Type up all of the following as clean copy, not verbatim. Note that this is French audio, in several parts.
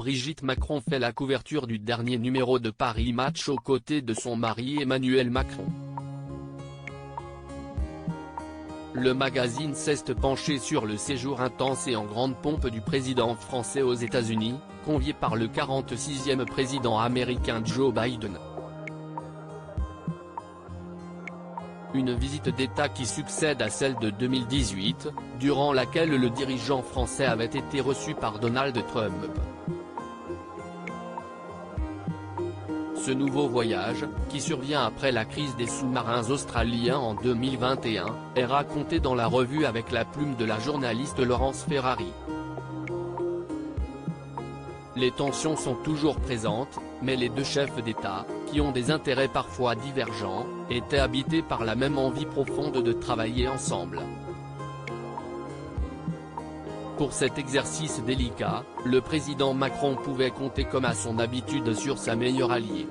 Brigitte Macron fait la couverture du dernier numéro de Paris Match aux côtés de son mari Emmanuel Macron. Le magazine s'est penché sur le séjour intense et en grande pompe du président français aux États-Unis, convié par le 46e président américain Joe Biden. Une visite d'État qui succède à celle de 2018, durant laquelle le dirigeant français avait été reçu par Donald Trump. Ce nouveau voyage, qui survient après la crise des sous-marins australiens en 2021, est raconté dans la revue avec la plume de la journaliste Laurence Ferrari. Les tensions sont toujours présentes, mais les deux chefs d'État, qui ont des intérêts parfois divergents, étaient habités par la même envie profonde de travailler ensemble. Pour cet exercice délicat, le président Macron pouvait compter comme à son habitude sur sa meilleure alliée.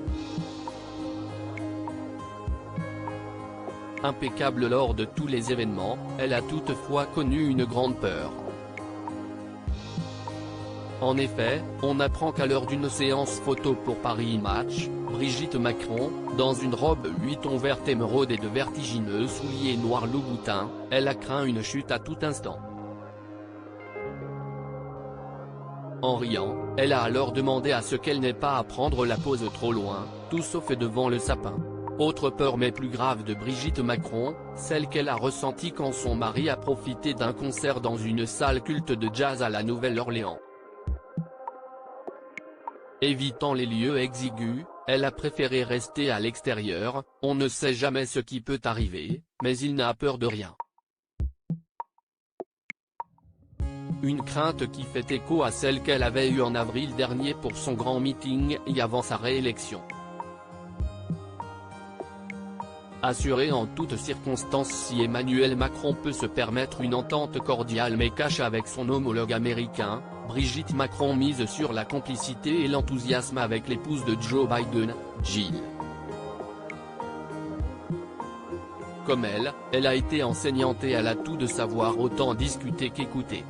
Impeccable lors de tous les événements, elle a toutefois connu une grande peur. En effet, on apprend qu'à l'heure d'une séance photo pour Paris Match, Brigitte Macron, dans une robe 8 tons verte émeraude et de vertigineux souliers noirs Louboutin, elle a craint une chute à tout instant. En riant, elle a alors demandé à ce qu'elle n'ait pas à prendre la pose trop loin, tout sauf devant le sapin. Autre peur mais plus grave de Brigitte Macron, celle qu'elle a ressentie quand son mari a profité d'un concert dans une salle culte de jazz à la Nouvelle-Orléans. Évitant les lieux exigus, elle a préféré rester à l'extérieur. On ne sait jamais ce qui peut arriver, mais il n'a peur de rien. Une crainte qui fait écho à celle qu'elle avait eue en avril dernier pour son grand meeting et avant sa réélection. Assurer en toutes circonstances si Emmanuel Macron peut se permettre une entente cordiale mais cache avec son homologue américain, Brigitte Macron mise sur la complicité et l'enthousiasme avec l'épouse de Joe Biden, Jill. Comme elle a été enseignante et elle a tout de savoir autant discuter qu'écouter.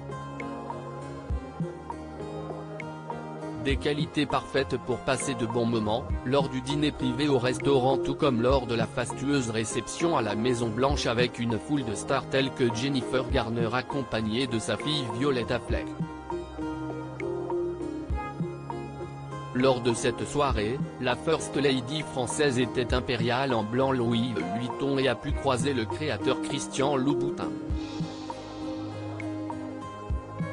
Des qualités parfaites pour passer de bons moments, lors du dîner privé au restaurant tout comme lors de la fastueuse réception à la Maison Blanche avec une foule de stars telles que Jennifer Garner accompagnée de sa fille Violetta Fleck. Lors de cette soirée, la First Lady française était impériale en blanc Louis Vuitton et a pu croiser le créateur Christian Louboutin.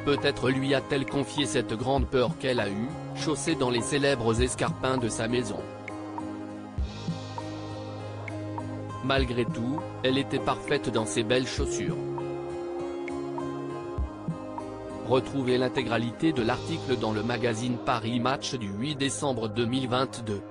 Peut-être lui a-t-elle confié cette grande peur qu'elle a eue, chaussée dans les célèbres escarpins de sa maison. Malgré tout, elle était parfaite dans ses belles chaussures. Retrouvez l'intégralité de l'article dans le magazine Paris Match du 8 décembre 2022.